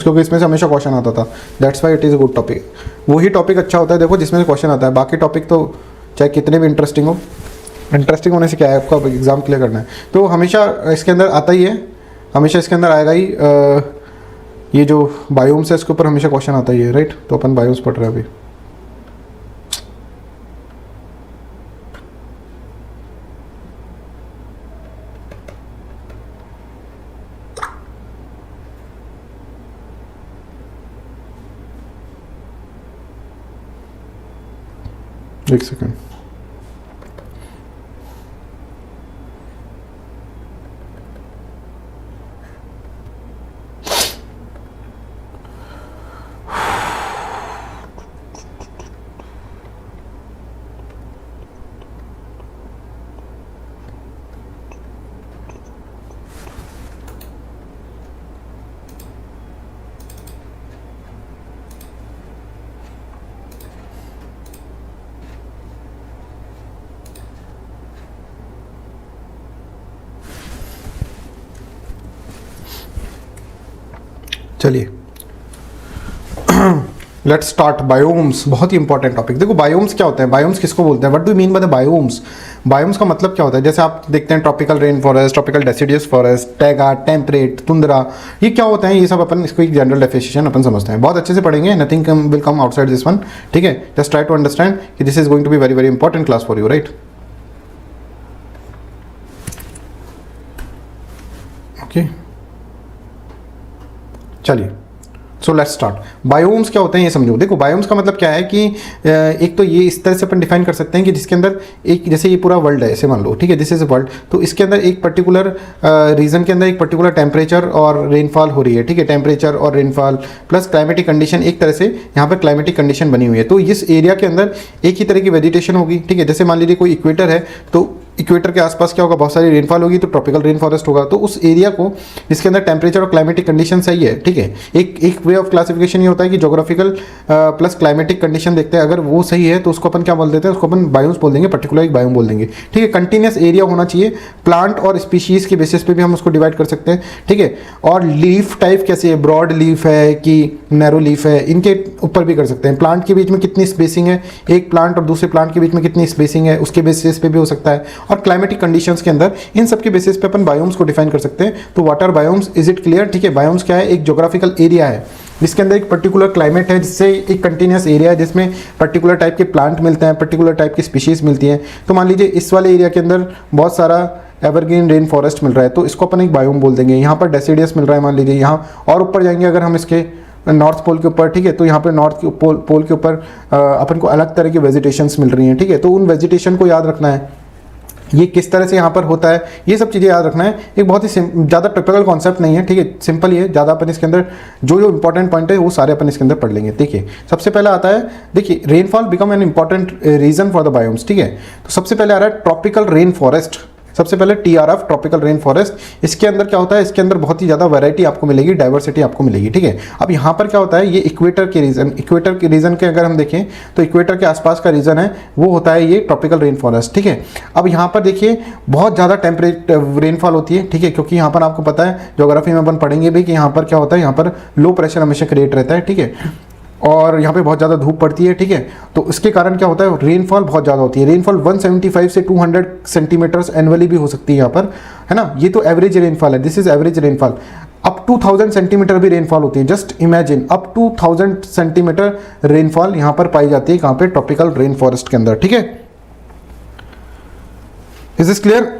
क्योंकि इसमें से हमेशा क्वेश्चन आता था, that's why it is a good topic. वही टॉपिक अच्छा होता है देखो जिसमें से क्वेश्चन आता है, बाकी टॉपिक तो चाहे कितने भी इंटरेस्टिंग हो, इंटरेस्टिंग होने से क्या है, आपका एग्जाम क्लियर करना है। तो हमेशा इसके अंदर आता ही है, हमेशा इसके अंदर आएगा ही ये जो बायोम्स है इसके ऊपर हमेशा क्वेश्चन आता ही है, राइट। तो अपन बायोम्स पढ़ रहे हैं अभी। एक सेकेंड, चलिए लेट्स स्टार्ट। बायोम्स बहुत ही इंपॉर्टेंट टॉपिक। देखो बायोम्स क्या होते हैं, बायोम्स किसको बोलते हैं, what do mean by the biomes. Biomes का मतलब क्या होता है, जैसे आप देखते हैं tropical rain forest, tropical deciduous forest, taiga, temperate, tundra, ये क्या होता है, ये सब अपन इसको एक जनरल डेफिनेशन अपन समझते हैं, बहुत अच्छे से पढ़ेंगे, nothing will come outside this one, ठीक है। जस्ट ट्राई टू अंडरस्टैंड कि this is going to be very very important class for you, right. Okay चलिए, सो लेट्स स्टार्ट। बायोम्स क्या होते हैं ये समझो। देखो बायोम्स का मतलब क्या है कि एक तो ये इस तरह से अपन डिफाइन कर सकते हैं कि जिसके अंदर एक, जैसे ये पूरा वर्ल्ड है ऐसे मान लो, ठीक है, दिस इज अ वर्ल्ड, तो इसके अंदर एक पर्टिकुलर रीजन के अंदर एक पर्टिकुलर टेम्परेचर और रेनफॉल हो रही है, ठीक है, टेम्परेचर और रेनफॉल प्लस क्लाइमेटिक कंडीशन, एक तरह से यहाँ पर क्लाइमेटिक कंडीशन बनी हुई है। तो इस एरिया के अंदर एक ही तरह की वेजिटेशन होगी, ठीक है। जैसे मान लीजिए कोई इक्वेटर है, तो इक्वेटर के आसपास क्या होगा, बहुत सारी रेनफॉल होगी, तो ट्रॉपिकल रेन फॉरेस्ट होगा। तो उस एरिया को जिसके अंदर टेम्परेचर और क्लाइमेटिक कंडीशन सही है, ठीक है, एक वे ऑफ क्लासिफिकेशन ये होता है कि ज्योग्राफिकल प्लस क्लाइमेटिक कंडीशन देखते हैं, अगर वो सही है तो उसको अपन क्या बोल देते हैं, उसको अपन बायोम्स बोल देंगे, पर्टिकुलर एक बायोम बोल देंगे, ठीक है। कंटिन्यूस एरिया होना चाहिए, प्लांट और स्पीशीज के बेसिस पे भी हम उसको डिवाइड कर सकते हैं, ठीक है। और लीफ टाइप कैसे है, ब्रॉड लीफ है कि नैरो लीफ है, इनके ऊपर भी कर सकते हैं। प्लांट के बीच में कितनी स्पेसिंग है, एक प्लांट और दूसरे प्लांट के बीच में कितनी स्पेसिंग है, उसके बेसिस पे भी हो सकता है। और क्लाइमेटिक कंडीशंस के अंदर इन सब के बेसिस पे अपन बायोम्स को डिफाइन कर सकते हैं। तो what are biomes, is it clear, ठीक है। बायोम्स क्या है, एक ज्योग्राफिकल एरिया है जिसके अंदर एक पर्टिकुलर क्लाइमेट है, जिससे एक कंटिन्यूस एरिया है जिसमें पर्टिकुलर टाइप के प्लांट मिलते हैं, पर्टिकुलर टाइप की स्पीशीज मिलती हैं। तो मान लीजिए इस वाले एरिया के अंदर बहुत सारा एवरग्रीन रेन फॉरेस्ट मिल रहा है, तो इसको अपन एक बायोम बोल देंगे। यहाँ पर डेसिडियस मिल रहा है मान लीजिए, यहाँ और ऊपर जाएंगे अगर हम इसके नॉर्थ पोल के ऊपर, ठीक है, तो यहाँ पर नॉर्थ पोल के ऊपर अपन को अलग तरह की वेजिटेशंस मिल रही हैं, ठीक है। तो उन वेजिटेशन को याद रखना है, ये किस तरह से यहाँ पर होता है, ये सब चीज़ें याद रखना है। एक बहुत ही ज़्यादा टिपिकल कॉन्सेप्ट नहीं है, ठीक है, सिंपल ही है। ज़्यादा अपन इसके अंदर जो इंपॉर्टेंट पॉइंट है वो सारे अपन इसके अंदर पढ़ लेंगे। देखिए सबसे पहले आता है, देखिए rainfall become an important reason for the biomes, ठीक है। तो सबसे पहले आ रहा है ट्रॉपिकल रेन फॉरेस्ट, सबसे पहले TRF ट्रॉपिकल रेन फॉरेस्ट। इसके अंदर क्या होता है, इसके अंदर बहुत ही ज़्यादा वैरायटी आपको मिलेगी, डाइवर्सिटी आपको मिलेगी, ठीक है। अब यहाँ पर क्या होता है, ये इक्वेटर के रीजन के अगर हम देखें तो इक्वेटर के आसपास का रीजन है वो होता है ये ट्रॉपिकल रेन फॉरेस्ट, ठीक है। अब यहाँ पर देखिए बहुत ज़्यादा रेनफॉल होती है, ठीक है, क्योंकि यहाँ पर आपको पता है ज्योग्राफी में अपन पढ़ेंगे भी कि यहाँ पर क्या होता है, यहाँ पर लो प्रेशर हमेशा क्रिएट रहता है, ठीक है, और यहाँ पे बहुत ज़्यादा धूप पड़ती है, ठीक है। तो इसके कारण क्या होता है, रेनफॉल बहुत ज़्यादा होती है। रेनफॉल 175 से 200 सेंटीमीटर्स एनुअली भी हो सकती है यहाँ पर, है ना। ये तो एवरेज रेनफॉल है, this is average rainfall. Up to 1000 centimetre भी रेनफॉल होती है, just imagine, up to 1000 centimetre rainfall यहाँ पर पाई जाती है, कहाँ पे, ट्रॉपिकल रेन फॉरेस्ट के अंदर, ठीक है। Is this clear.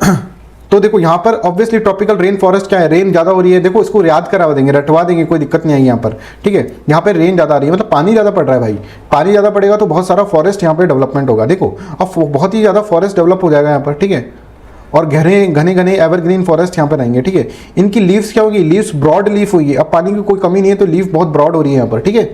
तो देखो यहाँ पर ऑब्वियसली ट्रॉपिकल रेन फॉरेस्ट क्या है, रेन ज़्यादा हो रही है, देखो इसको याद करा देंगे, रटवा देंगे, कोई दिक्कत नहीं आएगी यहाँ पर, ठीक है। यहाँ पर रेन ज़्यादा आ रही है, मतलब पानी ज़्यादा पड़ रहा है भाई, पानी ज़्यादा पड़ेगा तो बहुत सारा फॉरेस्ट यहाँ पर डेवलपमेंट होगा, देखो अब बहुत ही ज़्यादा फॉरेस्ट डेवलप हो जाएगा यहाँ पर, ठीक है। और घने घने एवरग्रीन फॉरेस्ट यहाँ पर आएंगे, ठीक है। इनकी लीव्स क्या होगी, लीव्स ब्रॉड लीफ होगी, अब पानी की कोई कमी नहीं है तो लीफ बहुत ब्रॉड हो रही है यहाँ पर, ठीक है।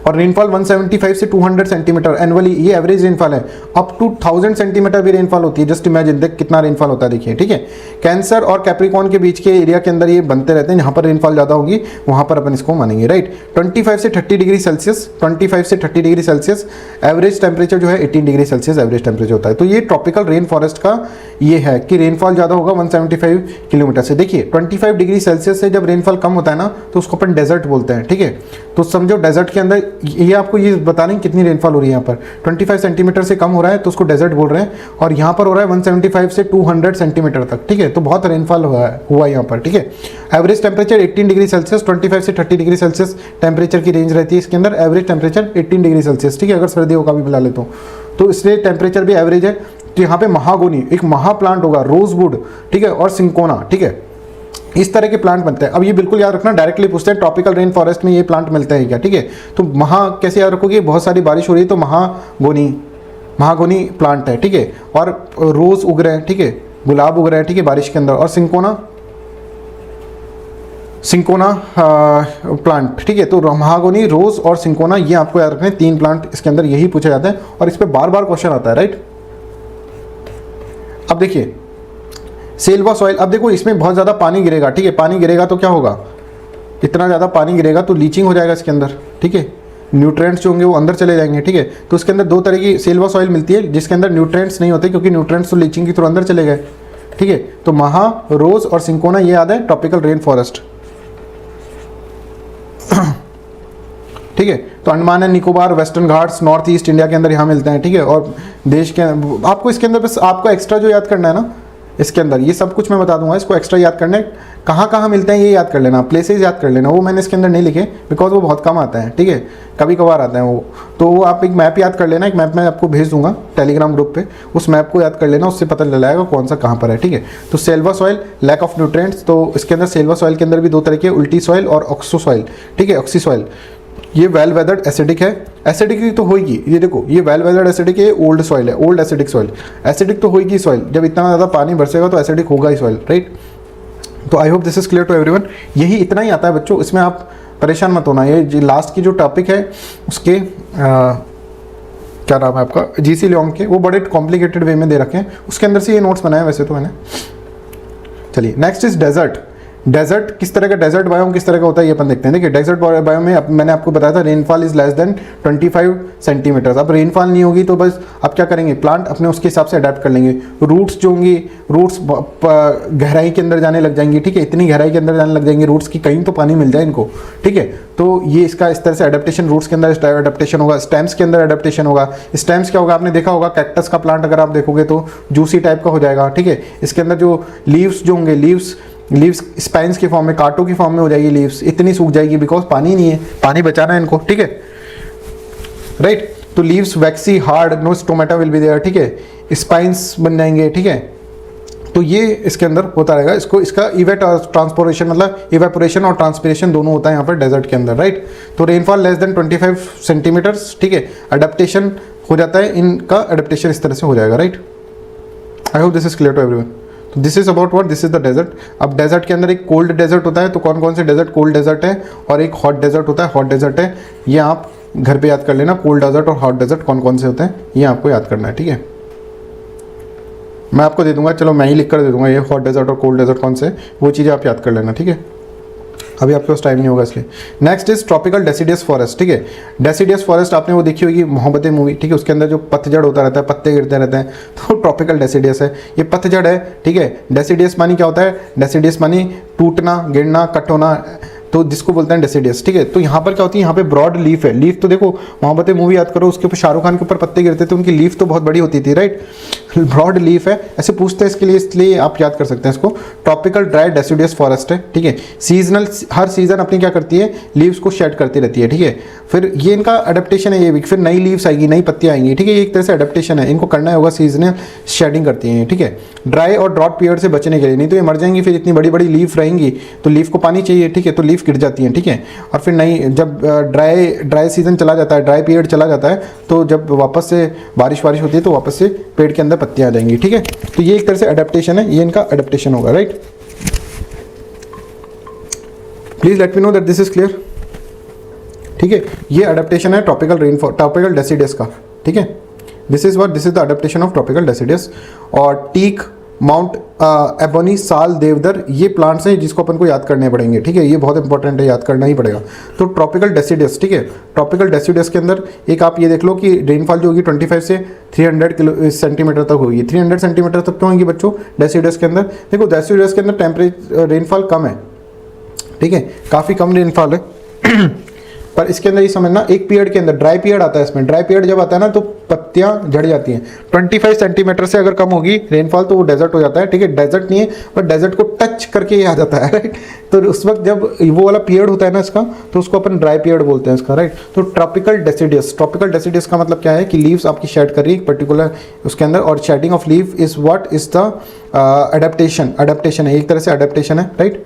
और रेनफॉल 175 से 200 सेंटीमीटर एनुअली, ये एवरेज रेनफॉल है। अप टू 1000 सेंटीमीटर भी रेनफॉल होती है, जस्ट इमेजिन, देख कितना रेनफॉल होता है, देखिए, ठीक है। कैंसर और कैप्रिकॉर्न के बीच के एरिया के अंदर ये बनते रहते हैं, जहाँ पर रेनफॉल ज़्यादा होगी वहाँ पर अपन इसको मानेंगे, राइट। 25 से 30 डिग्री सेल्सियस, 25 से 30 डिग्री सेल्सियस एवरेज टेम्परेचर जो है 18 डिग्री सेल्सियस एवरेज टेम्परेचर होता है। तो ये ट्रॉपिकल रेन फॉरेस्ट का ये है कि रेनफॉल ज़्यादा होगा 175 किलोमीटर से। देखिए 25 डिग्री सेल्सियस से जब रेनफॉल कम होता है ना तो उसको अपन डेजर्ट बोलते हैं, ठीक है। तो समझो डेजर्ट के अंदर ये आपको ये बता रहे हैं कितनी रेनफॉल हो रही है यहाँ पर, 25 सेंटीमीटर से कम हो रहा है तो उसको डेजर्ट बोल रहे हैं, और यहाँ पर हो रहा है 175 से 200 सेंटीमीटर तक, ठीक है। तो बहुत रेनफॉल हुआ यहाँ पर, ठीक है। एवरेज टेम्परेचर 18 डिग्री सेल्सियस, 25 से 30 डिग्री सेल्सियस टेम्परेचर की रेंज रहती है इसके अंदर। एवरेज टेम्परेचर 18 डिग्री सेल्सियस, ठीक है, अगर सर्दियों का भी मिला ले तो इसलिए टेम्परेचर भी एवरेज है। तो यहाँ पे महागोनी एक महा प्लांट होगा, रोजवुड, ठीक है, और सिंकोना, ठीक है, इस तरह के प्लांट बनते हैं। अब ये बिल्कुल याद रखना, डायरेक्टली पूछते हैं ट्रॉपिकल रेन फॉरेस्ट में ये प्लांट मिलते हैं क्या, ठीक है। तो महा कैसे याद रखोगे, बहुत सारी बारिश हो रही है तो महागोनी प्लांट है, ठीक है, और रोज उग रहे हैं, ठीक है, गुलाब उग रहे हैं, ठीक है, बारिश के अंदर, और सिंकोना प्लांट, ठीक है। तो महागोनी, रोज और सिंकोना, ये आपको याद रखने 3 प्लांट इसके अंदर, यही पूछा जाता है और इस पे बार बार क्वेश्चन आता है, राइट। अब देखिए सेल्वा सॉइल, अब देखो इसमें बहुत ज़्यादा पानी गिरेगा, ठीक है, पानी गिरेगा तो क्या होगा, इतना ज़्यादा पानी गिरेगा तो लीचिंग हो जाएगा इसके अंदर, ठीक है, न्यूट्रिएंट्स जो होंगे वो अंदर चले जाएंगे, ठीक है। तो इसके अंदर 2 तरह की सेल्वा सॉइल मिलती है जिसके अंदर न्यूट्रिएंट्स नहीं होते, क्योंकि न्यूट्रिएंट्स तो लीचिंग के थ्रू अंदर चले गए, ठीक है। तो महा, रोज और सिंकोना ये याद है ट्रॉपिकल रेन फॉरेस्ट, ठीक है। तो Andaman and Nicobar, western Ghats, north east India के अंदर यहाँ मिलते हैं, ठीक है। और देश के आपको इसके अंदर बस आपको एक्स्ट्रा जो याद करना है ना, इसके अंदर ये सब कुछ मैं बता दूंगा, इसको एक्स्ट्रा याद करना है, कहाँ कहाँ मिलते हैं ये याद कर लेना, प्लेसेस याद कर लेना, वो मैंने इसके अंदर नहीं लिखे बिकॉज वो बहुत कम आता है, ठीक है, कभी कभार आता है वो। तो वो आप एक मैप याद कर लेना, एक मैप मैं आपको भेज दूंगा टेलीग्राम ग्रुप पे, उस मैप को याद कर लेना, उससे पता चल जाएगा कौन सा कहाँ पर है, ठीक है। तो selva soil, lack of nutrients, तो इसके अंदर सेल्वा सॉइल के अंदर भी 2 तरह के, उल्टी सॉइल और ऑक्सो सॉइल, ठीक है, ऑक्सी सॉइल। ये वेल वेदर्ड एसिडिक है, एसिडिक तो होगी, ये देखो ये वेल वेदर्ड एसिडिक है, ओल्ड सॉइल है, ओल्ड एसिडिक सॉइल, एसिडिक तो होगी सॉइल, जब इतना ज़्यादा पानी बरसेगा तो एसिडिक होगा ही सॉइल, राइट। तो I hope this is clear to everyone. यही इतना ही आता है बच्चों, इसमें आप परेशान मत होना। ये लास्ट की जो टॉपिक है उसके क्या नाम है आपका, जीसी लियोंग के, वो बड़े कॉम्प्लिकेटेड वे में दे रखे हैं, उसके अंदर से ये नोट्स बनाए वैसे तो मैंने। चलिए नेक्स्ट इज डेजर्ट। डेजर्ट किस तरह का, डेजर्ट बायोम किस तरह का होता है ये अपन देखते हैं। देखिए डेजर्ट बायोम में मैंने आपको बताया था rainfall is less than 25 centimetre. अब रेनफॉल नहीं होगी तो बस आप क्या करेंगे, प्लांट अपने उसके हिसाब से अडेप्ट कर लेंगे। रूट्स जो होंगी, रूट्स गहराई के अंदर जाने लग जाएंगी, ठीक है, इतनी गहराई के अंदर जाने लग जाएंगे रूट्स की, कहीं तो पानी मिल जाए इनको, ठीक है। तो ये इसका इस तरह से अडेप्टेशन, रूट्स के अंदर अडेप्टेशन होगा, स्टेम्स के अंदर अडेप्टेशन होगा। स्टेम्स क्या होगा, आपने देखा होगा कैक्टस का प्लांट अगर आप देखोगे तो जूसी टाइप का हो जाएगा, ठीक है। इसके अंदर जो लीव्स जो होंगे, लीव्स स्पाइन्स के फॉर्म में, कांटों की फॉर्म में हो जाएगी लीव्स, इतनी सूख जाएगी बिकॉज पानी नहीं है, पानी बचाना है इनको, ठीक है, राइट। तो leaves waxy hard, no stomata will be there, ठीक है, स्पाइन्स बन जाएंगे, ठीक है। तो ये इसके अंदर होता रहेगा, इसको इसका ट्रांसपोरेशन मतलब इवेपोरेशन और ट्रांसपिरेशन दोनों होता है यहाँ पर डेजर्ट के अंदर, राइट। तो रेनफॉल लेस देन 25 सेंटीमीटर्स, ठीक है, अडेप्टेशन हो जाता है, इनका अडेप्टेशन इस तरह से हो जाएगा, right. I hope this is clear to everyone. तो this is about what, this is the desert. अब डेजर्ट के अंदर एक कोल्ड डेजर्ट होता है, तो कौन कौन से डेजर्ट, कोल्ड डेजर्ट है, और एक हॉट डेजर्ट होता है, हॉट डेजर्ट है। ये आप घर पे याद कर लेना, कोल्ड डेजर्ट और हॉट डेजर्ट कौन कौन से होते हैं ये आपको याद करना है, ठीक है। मैं आपको दे दूंगा, चलो मैं ही लिख कर दे दूंगा, ये हॉट डेजर्ट और कोल्ड डेजर्ट कौन से, वो चीज़ें आप याद कर लेना, ठीक है। अभी आपके पास टाइम नहीं होगा इसलिए। Next is tropical deciduous forest, ठीक है। डेसिडियस फॉरेस्ट आपने वो देखी होगी मोहब्बतें मूवी, ठीक है, उसके अंदर जो पतझड़ होता रहता है, पत्ते गिरते रहते हैं, तो ट्रॉपिकल डेसिडियस है, ये पतझड़ है, ठीक है। डेसिडियस मानी क्या होता है, डेसिडियस मानी टूटना, गिरना, कट होना, तो जिसको बोलते हैं डेसिडियस, ठीक है। तो यहाँ पर क्या होती है, यहाँ पे ब्रॉड लीफ है, लीफ तो देखो मोहब्बतें मूवी याद करो, उसके ऊपर शाहरुख खान के ऊपर पत्ते गिरते थे, उनकी लीफ तो बहुत बड़ी होती थी, राइट। ब्रॉड लीफ है, ऐसे पूछते हैं इसके लिए, इसलिए आप याद कर सकते हैं इसको। ट्रॉपिकल ड्राई डेसिडियस फॉरेस्ट है, ठीक है। सीजनल, हर सीजन अपनी क्या करती है, लीव्स को शेड करती रहती है, ठीक है। फिर ये इनका अडेप्टेशन है, ये भी फिर नई लीव्स आएगी, नई पत्तियाँ आएंगी, ठीक है। ये एक तरह से अडेप्टेशन है, इनको करना होगा, सीजनल शेडिंग करती हैं, ठीक है। ड्राई और ड्रॉट पीरियड से बचने के लिए, नहीं तो ये मर जाएंगी, फिर इतनी बड़ी बड़ी लीफ रहेंगी तो लीफ को पानी चाहिए, ठीक है, तो लीफ गिर जाती है, ठीक है। और फिर नई, जब ड्राई सीजन चला जाता है, ड्राई पीरियड चला जाता है, तो जब वापस से बारिश होती है तो वापस से पेड़ के अंदर पत्तियां आ जाएंगी, ठीक है। तो ये एक तरह से अडेप्टेशन है, ये इनका अडेप्टेशन होगा, right. Please let me know that this is clear, ठीक है। ये अडेप्टेशन है ट्रॉपिकल ट्रॉपिकल डेसिडियस का, ठीक है। This is the adaptation of tropical deciduous. और टीक, माउंट एबोनी, साल, देवदर, ये प्लांट्स हैं जिसको अपन को याद करने पड़ेंगे, ठीक है, ये बहुत इंपॉर्टेंट है, याद करना ही पड़ेगा। तो ट्रॉपिकल डेसिडस, ठीक है, ट्रॉपिकल डेसिडस के अंदर एक आप ये देख लो कि रेनफॉल जो होगी 25 से 300 सेंटीमीटर तक होगी। 300 सेंटीमीटर तक क्यों होगी बच्चों डेसिडस के अंदर? देखो डेसिडस के अंदर टेम्परेचर रेनफॉल कम है, ठीक है, काफ़ी कम रेनफॉल है पर इसके अंदर ये समझना एक पीरियड के अंदर ड्राई पीरियड आता है, इसमें ड्राई पीरियड जब आता है ना तो पत्तियां झड़ जाती हैं। 25 सेंटीमीटर से अगर कम होगी रेनफॉल तो वो डेजर्ट हो जाता है, ठीक है, डेजर्ट नहीं है पर डेजर्ट को टच करके ये आ जाता है, राइट। तो उस वक्त जब वो वाला पीरियड होता है ना इसका, तो उसको अपन ड्राई पीरियड बोलते हैं इसका, राइट। तो ट्रॉपिकल डेसिडस, ट्रॉपिकल डेसिडस का मतलब क्या है कि लीव्स आपकी शेड कर रही है पर्टिकुलर उसके अंदर, और shedding of leave is what is the adaptation, adaptation है, एक तरह से अडेप्टेशन है, राइट।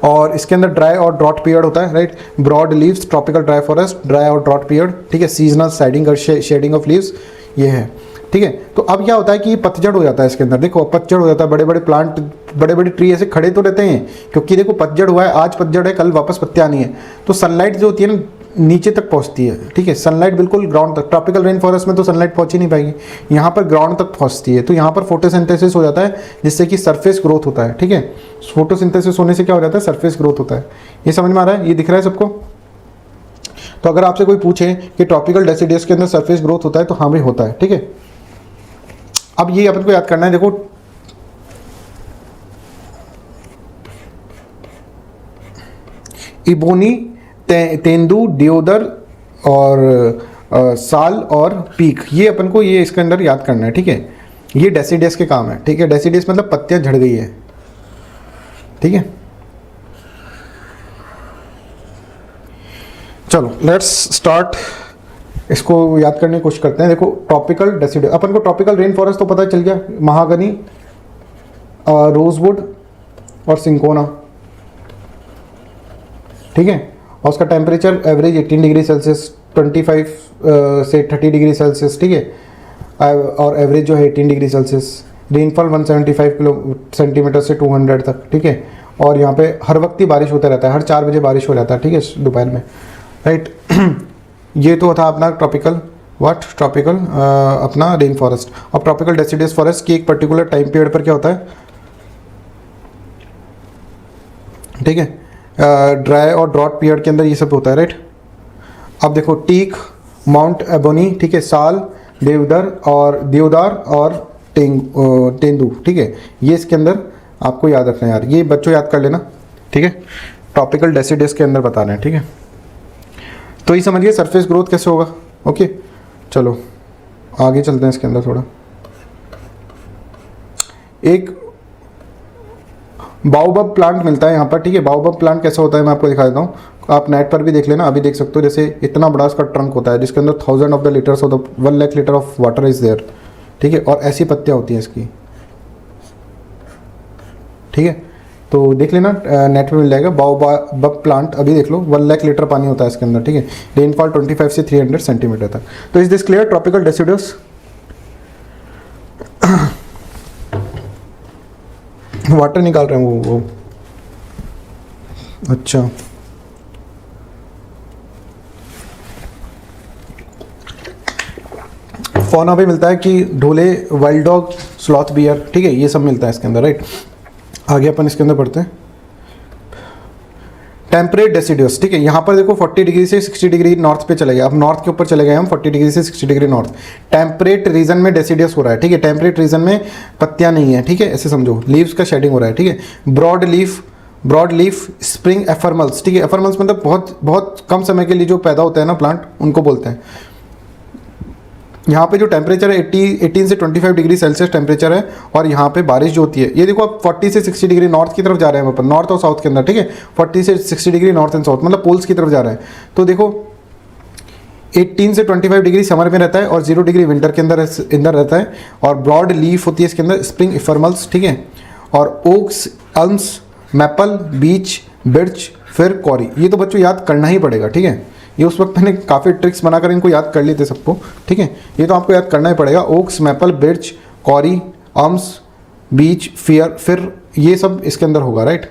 और इसके अंदर ड्राई और ड्रॉट पीरियड होता है, right. Broad leaves, tropical dry forest, dry और ड्रॉट पीरियड, ठीक है, सीजनल शेडिंग और शेडिंग ऑफ लीव्स, ये है, ठीक है। तो अब क्या होता है कि पतझड़ हो जाता है इसके अंदर, देखो पतझड़ हो जाता है, बड़े बड़े प्लांट, बड़े बड़े ट्री ऐसे खड़े तो रहते हैं क्योंकि देखो पतझड़ हुआ है, आज पतझड़ है कल वापस पत्तियां आनी है, तो सनलाइट जो होती है ना नीचे तक पहुंचती है, ठीक है, सनलाइट बिल्कुल ग्राउंड तक। ट्रॉपिकल रेन फॉरेस्ट में तो सनलाइट पहुंच ही नहीं पाएगी, यहाँ पर ग्राउंड तक पहुंचती है, तो यहाँ पर फोटोसिंथेसिस हो जाता है जिससे कि सरफेस ग्रोथ होता है, ठीक है। फोटोसिंथेसिस होने से क्या हो जाता है, सरफेस ग्रोथ होता है। ये समझ में आ रहा है, ये दिख रहा है सबको? तो अगर आपसे कोई पूछे कि ट्रॉपिकल डेसिडस के अंदर सरफेस ग्रोथ होता है तो हाँ भाई होता है, ठीक है। अब ये अपन को याद करना है, देखो इबोनी, तेंदू, दियोदर और साल और पीक, ये अपन को ये इसके अंदर याद करना है, ठीक है। ये डेसिडस के काम है, ठीक है। डेसिडस मतलब पत्तियां झड़ गई है, ठीक है। चलो लेट्स स्टार्ट, इसको याद करने की कोशिश करते हैं। देखो ट्रॉपिकल डेसिडस, अपन को ट्रॉपिकल रेन फॉरेस्ट तो पता चल गया, महागनी, रोजवुड और सिंकोना, ठीक है। और उसका टेम्परेचर एवरेज 18 डिग्री सेल्सियस, 25 से 30 डिग्री सेल्सियस, ठीक है, और एवरेज जो है 18 डिग्री सेल्सियस। रेनफॉल 175 सेंटीमीटर से 200 तक, ठीक है। और यहाँ पे हर वक्त ही बारिश होता रहता है, हर 4 बजे बारिश हो जाता है, ठीक है, दोपहर में, राइट। ये तो था अपना ट्रॉपिकल ट्रॉपिकल अपना रेन फॉरेस्ट। अब ट्रॉपिकल डेसिडस फॉरेस्ट की एक पर्टिकुलर टाइम पीरियड पर क्या होता है, ठीक है, ड्राई और ड्रॉट पीरियड के अंदर ये सब होता है, राइट। अब देखो टीक, माउंट एबोनी, ठीक है, साल, देवदार और तेंदू, ठीक है, ये इसके अंदर आपको याद रखना है यार, ये बच्चों याद कर लेना, ठीक है। ट्रॉपिकल डेसिडस के अंदर बता रहे हैं, ठीक है। तो ये समझिए सरफेस ग्रोथ कैसे होगा, ओके। चलो आगे चलते हैं इसके अंदर थोड़ा। एक बाओबब प्लांट मिलता है यहाँ पर, ठीक है। बाओबब प्लांट कैसा होता है मैं आपको दिखा देता हूँ, आप नेट पर भी देख लेना, अभी देख सकते हो। जैसे इतना बड़ा इसका ट्रंक होता है जिसके अंदर 1000 of the litres of the 1 lakh litre of water is there, ठीक है। और ऐसी पत्तियाँ होती हैं इसकी, ठीक है। तो देख लेना नेट पे मिल जाएगा बाओबब प्लांट, अभी देख लो 1 लाख लीटर पानी होता है इसके अंदर, ठीक है। रेनफॉल 25 से 300 सेंटीमीटर तक। तो is this clear tropical deciduous? Water निकाल रहे हैं वो अच्छा। फौना भी मिलता है कि Dhole, wild dog, sloth bear, ठीक है, ये सब मिलता है इसके अंदर, राइट। आगे अपन इसके अंदर पढ़ते हैं। टेम्परेट डेसिडस, ठीक है, यहाँ पर देखो 40 डिग्री से 60 डिग्री नॉर्थ पे चले गए, अब नॉर्थ के ऊपर चले गए हम, 40 डिग्री से 60 डिग्री नॉर्थ। टेम्परेट रीजन में डेसिडस हो रहा है, ठीक है। टेम्परेट रीजन में पत्तियां नहीं है, ठीक है, ऐसे समझो, लीव्स का शेडिंग हो रहा है, ठीक है। ब्रॉड लीफ स्प्रिंग एफर्मल्स, ठीक है। एफर्मल्स मतलब बहुत बहुत कम समय के लिए जो पैदा होते हैं ना प्लांट, उनको बोलते हैं। यहाँ पे जो टेम्परेचर है 18 से 25 डिग्री सेल्सियस टेम्परेचर है, और यहाँ पे बारिश जो होती है, ये देखो आप 40 से 60 डिग्री नॉर्थ की तरफ जा रहे हैं अपन, नॉर्थ और साउथ के अंदर, ठीक है। 40 से 60 डिग्री नॉर्थ एंड साउथ मतलब पोल्स की तरफ जा रहे हैं। तो देखो 18 से 25 डिग्री समर में रहता है और 0 डिग्री विंटर के अंदर रहता है। और ब्रॉड लीफ होती है इसके अंदर, स्प्रिंग एफर्मल्स, ठीक है। और ओक्स, अल्म्स, मैपल, बीच, बिर्च, फिर कॉरी, ये तो बच्चों याद करना ही पड़ेगा, ठीक है। ये उस वक्त मैंने काफ़ी ट्रिक्स बनाकर इनको याद कर लिए थे सबको, ठीक है। ये तो आपको याद करना ही पड़ेगा। ओक्स, मैपल, बिर्च, कॉरी, अम्स, बीच, फिर ये सब इसके अंदर होगा, राइट।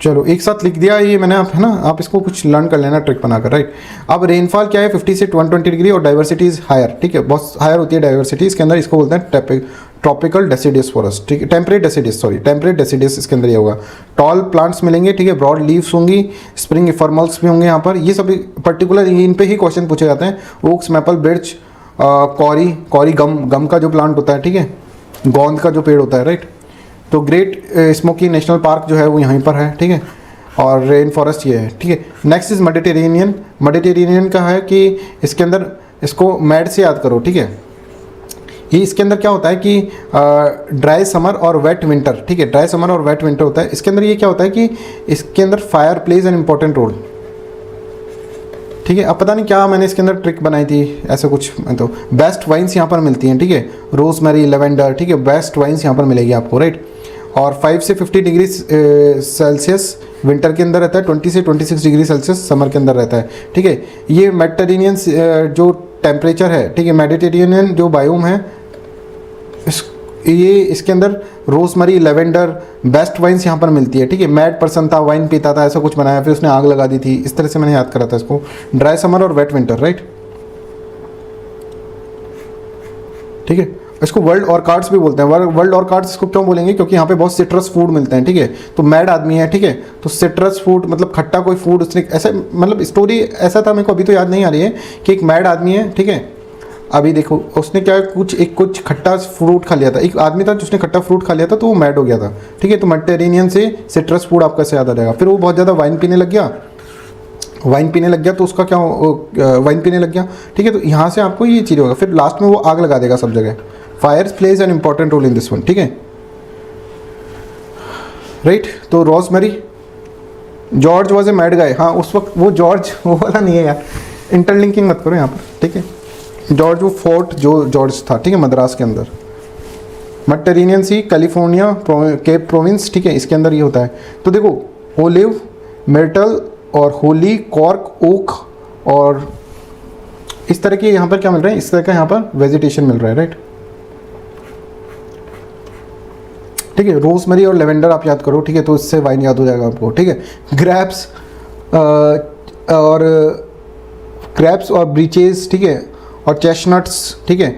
चलो एक साथ लिख दिया ये मैंने, आप है ना, आप इसको कुछ लर्न कर लेना ट्रिक बनाकर, राइट। अब रेनफॉल क्या है 50 से 120 डिग्री और डाइवर्सिटी इज हायर, ठीक है, बहुत हायर होती है डाइवर्सिटी इसके अंदर, इसको बोलते हैं ट्रॉपिकल डेसिडियस फॉरेस्ट, ठीक है, टेम्परेट डेसिडियस इसके अंदर ये होगा। टॉल प्लांट्स मिलेंगे, ठीक है, ब्रॉड लीव्स होंगी, स्प्रिंग इफर्मल्स भी होंगे यहाँ पर, ये सभी पर्टिकुलर इन पे ही क्वेश्चन पूछे जाते हैं। ओक्स, मैपल, बिर्च, कॉरी गम का जो प्लांट होता है, ठीक है, गोंद का जो पेड़ होता है, राइट। तो ग्रेट स्मोकी नेशनल पार्क जो है वो यहीं पर है, ठीक है, और रेन फॉरेस्ट ये है, ठीक है। नेक्स्ट इज मेडिटेरेनियन का है कि इसके अंदर इसको मैड से याद करो, ठीक है। ये इसके अंदर क्या होता है कि ड्राई समर और वेट विंटर, ठीक है, ड्राई समर और वेट विंटर होता है इसके अंदर। ये क्या होता है कि इसके अंदर fire plays an important role, ठीक है। अब पता नहीं क्या मैंने इसके अंदर ट्रिक बनाई थी, ऐसा कुछ। तो बेस्ट वाइन्स यहाँ पर मिलती हैं, ठीक है, रोजमेरी, लेवेंडर, ठीक है, बेस्ट वाइन्स यहाँ पर मिलेगी आपको, राइट। और 5 से 50 डिग्री सेल्सियस विंटर के अंदर रहता है, 20 से 26 डिग्री सेल्सियस समर के अंदर रहता है, ठीक है। ये मेडिटेरेनियन जो टेम्परेचर है, ठीक है, मेडिटेरेनियन जो बायोम है, ये इसके अंदर रोजमरी, लेवेंडर, बेस्ट वाइन्स यहाँ पर मिलती है, ठीक है। मैड पर्सन था, वाइन पीता था, ऐसा कुछ बनाया, फिर उसने आग लगा दी थी, इस तरह से मैंने याद करा था इसको। ड्राई समर और वेट विंटर, राइट, ठीक है। इसको वर्ल्ड ऑर्कार्ड्स भी बोलते हैं। वर्ल्ड ऑर्कार्ड्स इसको क्यों बोलेंगे, क्योंकि यहाँ पे बहुत सिट्रस फूड मिलते हैं, ठीक है। तो मैड आदमी है, ठीक है, तो सिट्रस फूड मतलब खट्टा कोई फूड उसने ऐसे, मतलब स्टोरी ऐसा था, मेरे को अभी तो याद नहीं आ रही है, कि एक मैड आदमी है, ठीक है। अभी देखो उसने क्या कुछ खट्टा फ्रूट खा लिया था, एक आदमी था जिसने खट्टा फ्रूट खा लिया था, तो वो मैड हो गया था, ठीक है। तो मेडिटेरेनियन से सिट्रस फूड आपका से याद आ जाएगा। फिर वो बहुत ज़्यादा वाइन पीने लग गया, तो उसका क्या, वाइन पीने लग गया, ठीक है। तो यहाँ से आपको ये चीज़ होगा, फिर लास्ट में वो आग लगा देगा सब जगह। Fire plays an important role in this one, ठीक है, राइट। तो rosemary, George was a mad guy, हाँ उस वक्त वो जॉर्ज वो वाला नहीं है यार, इंटरलिंकिंग मत करो यहाँ पर, ठीक है। जॉर्ज वो फोर्ट जो जॉर्ज था, ठीक है, मद्रास के अंदर। मेडिटेरेनियन सी, कैलिफोर्निया, केप प्रोविंस, ठीक है, इसके अंदर ये होता है। तो देखो ओलिव, मिर्टल और होली, कॉर्क, ओक और इस तरह के यहाँ पर क्या मिल रहा है, इस तरह का यहाँ पर वेजिटेशन मिल रहा है, राइट, ठीक है। रोजमेरी और लेवेंडर आप याद करो, ठीक है, तो इससे वाइन याद हो जाएगा आपको, ठीक है। ग्रैप्स और ब्रीचेस, ठीक है, और चेस्टनट्स, ठीक है।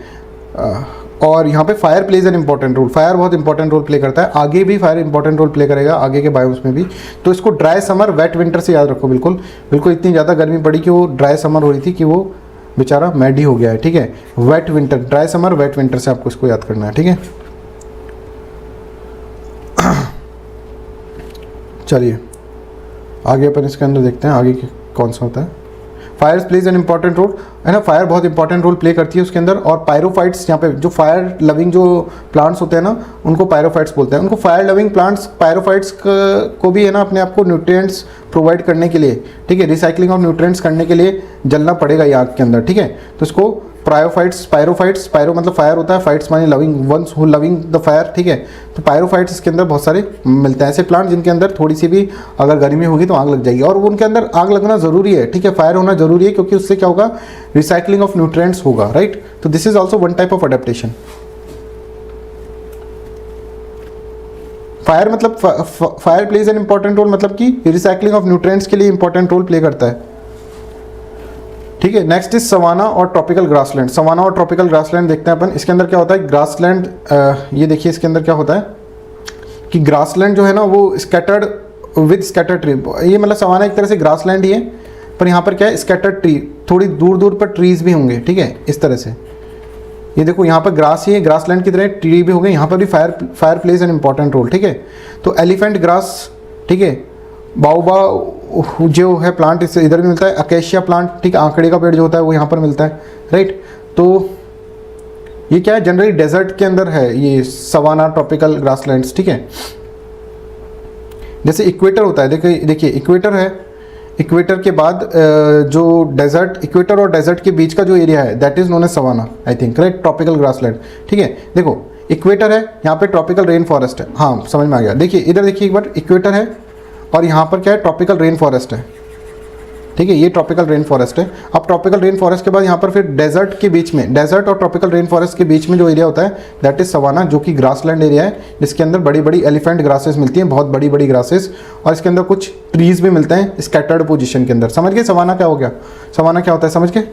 और यहाँ पे fire plays an important role, fire बहुत इंपॉर्टेंट रोल प्ले करता है, आगे भी फायर इंपॉर्टेंट रोल प्ले करेगा, आगे के बायोम्स में भी। तो इसको ड्राई समर, वेट विंटर से याद रखो, बिल्कुल बिल्कुल। इतनी ज़्यादा गर्मी पड़ी कि वो ड्राई समर हो रही थी कि वो बेचारा मैड ही हो गया है, ठीक है। Wet winter, dry summer, wet winter से आपको इसको याद करना है, ठीक है। चलिए आगे अपन इसके अंदर देखते हैं आगे कौन सा होता है। Fire plays an important role, है ना, फायर बहुत इंपॉर्टेंट रोल प्ले करती है उसके अंदर। और पायरोफाइट्स, यहाँ पे जो फायर लविंग जो प्लांट्स होते हैं ना, उनको पायरोफाइट्स बोलते हैं। उनको फायर लविंग प्लांट्स पायरोफाइट्स को भी है ना अपने आप को न्यूट्रिएंट्स प्रोवाइड करने के लिए, ठीक है, रिसाइकलिंग ऑफ न्यूट्रिएंट्स करने के लिए जलना पड़ेगा ये आग के अंदर, ठीक है। तो इसको पायरोफाइट्स, पायरो मतलब फायर होता है, फाइट्स मानी loving, ones who loving the fire, ठीक है। तो पायरोफाइट्स इसके अंदर बहुत सारे मिलते हैं, ऐसे प्लांट जिनके अंदर थोड़ी सी भी अगर गर्मी होगी तो आग लग जाएगी, और उनके अंदर आग लगना जरूरी है, ठीक है, फायर होना जरूरी है, क्योंकि उससे क्या होगा, रिसाइकलिंग ऑफ न्यूट्रिएंट्स होगा, राइट। तो this is also one type of adaptation. Fire मतलब fire plays an important role, मतलब कि रिसाइकलिंग ऑफ न्यूट्रिएंट्स के लिए इंपॉर्टेंट रोल प्ले करता है, ठीक है। नेक्स्ट इज सवाना और ट्रॉपिकल ग्रासलैंड। सवाना और ट्रॉपिकल ग्रासलैंड देखते हैं अपन। इसके अंदर क्या होता है, ग्रासलैंड, ये देखिए इसके अंदर क्या होता है कि ग्रासलैंड जो है ना वो स्कैटर्ड विद स्कैटर्ड ट्री, ये मतलब सवाना एक तरह से ग्रासलैंड ही है, पर यहाँ पर क्या है, स्कैटर्ड ट्री, थोड़ी दूर दूर पर ट्रीज भी होंगे, ठीक है, इस तरह से। ये देखो यहाँ पर ग्रास ही है, ग्रासलैंड की तरह ट्री भी हो गए, यहाँ पर भी fire plays an important role, ठीक है। तो एलिफेंट ग्रास, ठीक है, बाओबा जो है प्लांट इससे इधर भी मिलता है, अकेशिया प्लांट, ठीक है, आंकड़े का पेड़ जो होता है वो यहाँ पर मिलता है, राइट। तो ये क्या है, जनरली डेजर्ट के अंदर है ये सवाना ट्रॉपिकल ग्रासलैंड्स, ठीक है। जैसे इक्वेटर होता है, देखिए इक्वेटर है, इक्वेटर के बाद जो डेजर्ट, इक्वेटर और डेजर्ट के बीच का जो एरिया है that is known as savanna, I think, right, tropical grassland, ठीक है। देखो इक्वेटर है, यहाँ पे ट्रॉपिकल रेन फॉरेस्ट है, हाँ समझ में आ गया। देखिए इधर देखिए एक बार, इक्वेटर है और यहाँ पर क्या है, ट्रॉपिकल रेन फॉरेस्ट है, ठीक है, ये ट्रॉपिकल रेन फॉरेस्ट है। अब ट्रॉपिकल रेन फॉरेस्ट के बाद यहाँ पर फिर डेजर्ट के बीच में, डेजर्ट और ट्रॉपिकल रेन फॉरेस्ट के बीच में जो एरिया होता है दैट इज सवाना, जो कि ग्रासलैंड एरिया है, जिसके अंदर बड़ी बड़ी एलिफेंट ग्रासेस मिलती हैं, बहुत बड़ी बड़ी ग्रासेस, और इसके अंदर कुछ ट्रीज भी मिलते हैं स्कैटर्ड पोजिशन के अंदर। समझ गए सवाना क्या हो गया, सवाना क्या होता है, समझ गए?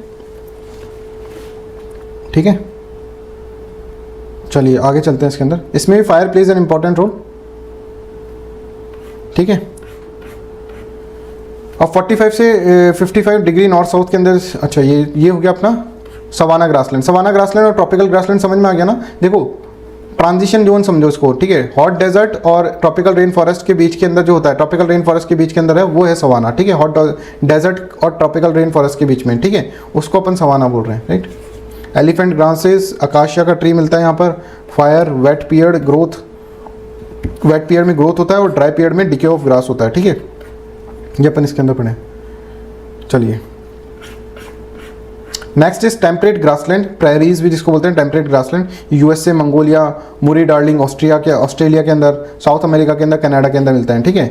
ठीक है, चलिए आगे चलते हैं इसके अंदर। इसमें भी fire plays an important role. ठीक है, अब 45 से 55 डिग्री नॉर्थ साउथ के अंदर, अच्छा ये हो गया अपना सवाना ग्रासलैंड। सवाना ग्रासलैंड और ट्रॉपिकल ग्रासलैंड समझ में आ गया ना। देखो ट्रांजिशन जोन समझो इसको, ठीक है, हॉट डेजर्ट और ट्रॉपिकल रेन फॉरेस्ट के बीच के अंदर जो होता है, ट्रॉपिकल रेन फॉरेस्ट के बीच के अंदर है, वो है सवाना। ठीक है, हॉट डेजर्ट और ट्रॉपिकल रेन फॉरेस्ट के बीच में, ठीक है, उसको अपन सवाना बोल रहे हैं, राइट। एलिफेंट ग्रासेस, अकाशिया का ट्री मिलता है यहाँ पर, fire, wet period growth, wet period में ग्रोथ होता है और ड्राई पीरियड में डिके ऑफ ग्रास होता है। ठीक है, ये अपन इसके अंदर पढ़े। चलिए next is temperate grassland, prairies भी जिसको बोलते हैं टेम्परेट ग्रासलैंड, यूएसए, मंगोलिया, मुरी डार्लिंग, ऑस्ट्रेलिया के अंदर, साउथ अमेरिका के अंदर, कनाडा के अंदर मिलता है। ठीक है,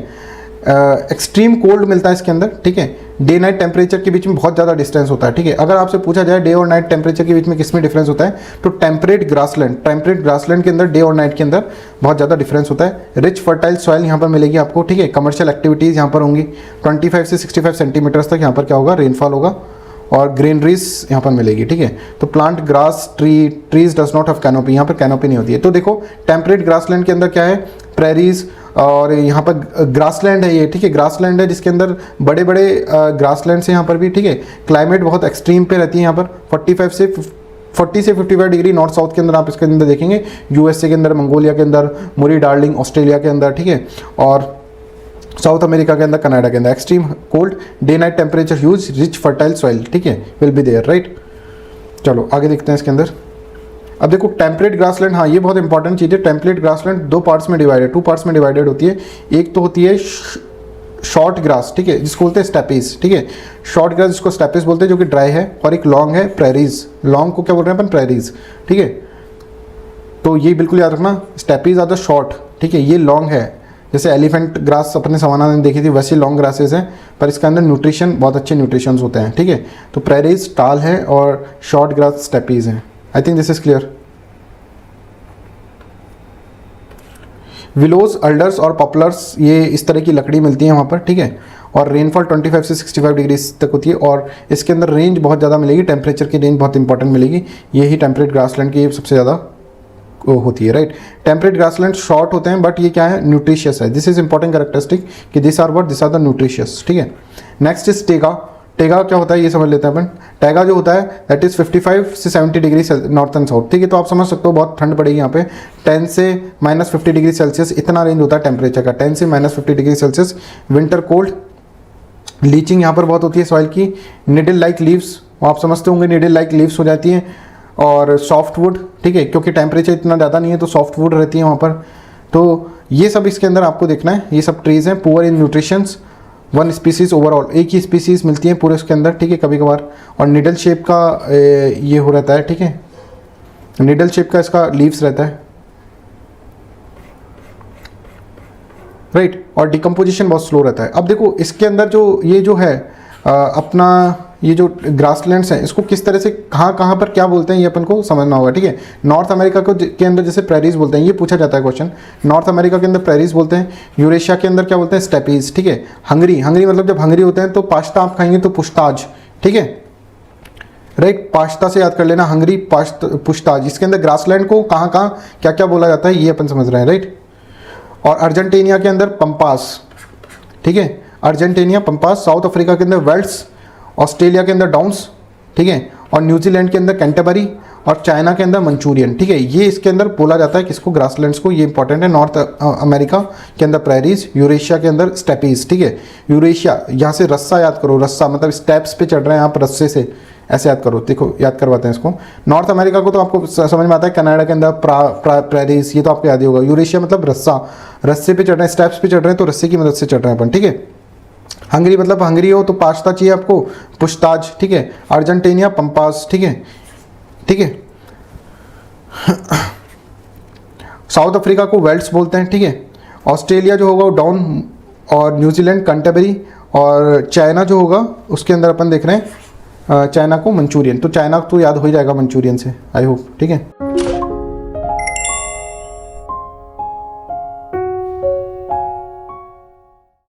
एक्सट्रीम कोल्ड मिलता है इसके अंदर। ठीक है, डे नाइट टेम्परेचर के बीच में बहुत ज़्यादा डिस्टेंस होता है। ठीक है, अगर आपसे पूछा जाए डे और नाइट टेम्परेचर के बीच में किस में डिफरेंस होता है, तो टेम्परेट ग्रासलैंड के अंदर डे और नाइट के अंदर बहुत ज़्यादा डिफरेंस होता है। रिच फर्टाइल सॉइल यहाँ पर मिलेगी आपको। ठीक है, कमर्शियल एक्टिविटीज़ यहाँ पर होंगी, 25 से 65 सेंटीमीटर्स तक यहाँ पर क्या होगा, रेनफॉल होगा, और ग्रीनरीज यहाँ पर मिलेगी। ठीक है, तो plant grass, trees does not have canopy, यहाँ पर कैनोपी नहीं होती है। तो देखो टेम्परेट ग्रासलैंड के अंदर क्या है, प्रेरीज, और यहाँ पर ग्रासलैंड है ये। ठीक है, ग्रासलैंड है जिसके अंदर बड़े बड़े ग्रासलैंड से यहाँ पर भी। ठीक है, क्लाइमेट बहुत एक्सट्रीम पे रहती है यहाँ पर, 40 से 55 डिग्री नॉर्थ साउथ के अंदर आप इसके अंदर देखेंगे, यूएसए के अंदर, मंगोलिया के अंदर, मुरी डार्लिंग ऑस्ट्रेलिया के अंदर। ठीक है, और साउथ अमेरिका के अंदर, कनाडा के अंदर extreme cold, day night temperature huge, rich fertile soil. ठीक है, विल बी देयर, राइट। चलो आगे देखते हैं इसके अंदर। अब देखो टेम्परेट ग्रासलैंड, हाँ ये बहुत इंपॉर्टेंट चीज़ है। टेम्परेट ग्रासलैंड टू पार्ट्स में डिवाइडेड होती है। एक तो होती है शॉर्ट ग्रास, ठीक है, जिसको बोलते हैं स्टेपीज। ठीक है, शॉर्ट ग्रास जिसको स्टेपीज बोलते हैं, जो कि ड्राई है, और एक लॉन्ग है प्रेरीज। लॉन्ग को क्या बोल रहे हैं अपन, प्रेरीज। ठीक है, तो ये बिल्कुल याद रखना, स्टेपीज आर द शॉर्ट। ठीक है, ये लॉन्ग है, जैसे एलिफेंट ग्रास अपने सवाना में देखी थी वैसे लॉन्ग ग्रासेस हैं, पर इसके अंदर न्यूट्रिशन, बहुत अच्छे न्यूट्रिशन होते हैं। ठीक है, तो प्रेरीज टाल है और शॉर्ट ग्रास स्टेपीज हैं। I think this is clear. Willows, alders और पॉपुलर्स, ये इस तरह की लकड़ी मिलती है वहाँ पर। ठीक है, और रेनफॉल 25 से 65 डिग्री तक होती है, और इसके अंदर रेंज बहुत ज़्यादा मिलेगी, टेम्परेचर की रेंज बहुत इंपॉर्टेंट मिलेगी। यही टेम्परेट ग्रासलैंड की सबसे ज़्यादा होती है, राइट। टेम्परेट ग्रासलैंड शॉर्ट होते हैं, बट ये क्या है, न्यूट्रिशियस है। दिस इज इंपॉर्टेंट कैरेक्टरिस्टिक कि दिस आर द न्यूट्रिशियस। ठीक है, नेक्स्ट इज टेगा। टेगा क्या होता है ये समझ लेते हैं अपन। टेगा जो होता है दैट इज 55 से 70 डिग्री नॉर्थ एंड साउथ। ठीक है, तो आप समझ सकते हो बहुत ठंड पड़ेगी यहाँ पे। 10 से -50 डिग्री सेल्सियस इतना रेंज होता है टेम्परेचर का, 10 से -50 degree Celsius. Winter cold, leaching यहाँ पर बहुत होती है सॉइल की। निडल लाइक लीव्स, आप समझते होंगे निडल लाइक लीव्स हो जाती हैं। और सॉफ्ट वुड, ठीक है, क्योंकि टेम्परेचर इतना ज़्यादा नहीं है तो सॉफ्ट वुड रहती है वहाँ पर। तो ये सब इसके अंदर आपको देखना है, ये सब ट्रीज हैं। Poor in nutritions, one species overall, एक ही स्पीसीज मिलती है पूरे उसके अंदर। ठीक है, कभी कभार। और निडल शेप का ये हो रहता है। ठीक है, निडल शेप का इसका लीव्स रहता है, राइट। और डिकम्पोजिशन बहुत स्लो रहता है। अब देखो इसके अंदर जो ये जो है अपना ये जो ग्रासलैंड्स हैं, इसको किस तरह से कहाँ पर क्या बोलते हैं ये अपन को समझना होगा। ठीक है, नॉर्थ अमेरिका को के अंदर जैसे प्रेरीज बोलते हैं, ये पूछा जाता है क्वेश्चन। नॉर्थ अमेरिका के अंदर प्रेरीज बोलते हैं, यूरेशिया के अंदर क्या बोलते हैं, स्टेपीज। ठीक है, हंगरी मतलब जब हंगरी होते हैं तो पास्ता आप खाएंगे तो पुश्ताज। ठीक है, राइट, पास्ता से याद कर लेना, हंगरी पुश्ताज। इसके अंदर ग्रासलैंड को कहाँ क्या क्या बोला जाता है ये अपन समझ रहे हैं, राइट। और अर्जेंटीनिया के अंदर पंपास। ठीक है, अर्जेंटीनिया पंपास। साउथ अफ्रीका के अंदर वेल्ट्स, ऑस्ट्रेलिया के अंदर डाउन्स। ठीक है, और न्यूजीलैंड के अंदर कैंटरबरी, और चाइना के अंदर मंचूरियन। ठीक है, ये इसके अंदर बोला जाता है किसको, ग्रासलैंड्स को। ये इंपॉर्टेंट है। नॉर्थ अमेरिका के अंदर प्रेरीज, यूरेशिया के अंदर स्टेपीज। ठीक है, यूरेशिया यहाँ से रस्सा याद करो, रस्सा मतलब स्टेप्स पे चढ़ रहे हैं आप रस्से से, ऐसे याद करो। देखो याद करवाते हैं इसको। नॉर्थ अमेरिका को तो आपको समझ में आता है, कनाडा के अंदर प्रेरीज, ये तो आपको याद ही होगा। यूरेशिया मतलब रस्सा, रस्से पे चढ़ रहे हैं, स्टेप्स पे चढ़ रहे हैं, तो रस्से की मदद से चढ़ रहे हैं अपन। ठीक है, हंगरी मतलब हंगरी हो तो पास्ता चाहिए आपको, पुश्ताज। ठीक है, अर्जेंटीनिया पंपास। ठीक है, ठीक है। साउथ अफ्रीका को वेल्ट्स बोलते हैं। ठीक है, ऑस्ट्रेलिया जो होगा वो डाउन, और न्यूजीलैंड कैंटरबरी, और चाइना जो होगा उसके अंदर अपन देख रहे हैं चाइना को मंचूरियन, तो चाइना तो याद हो ही जाएगा मंचूरियन से, आई होप, ठीक है।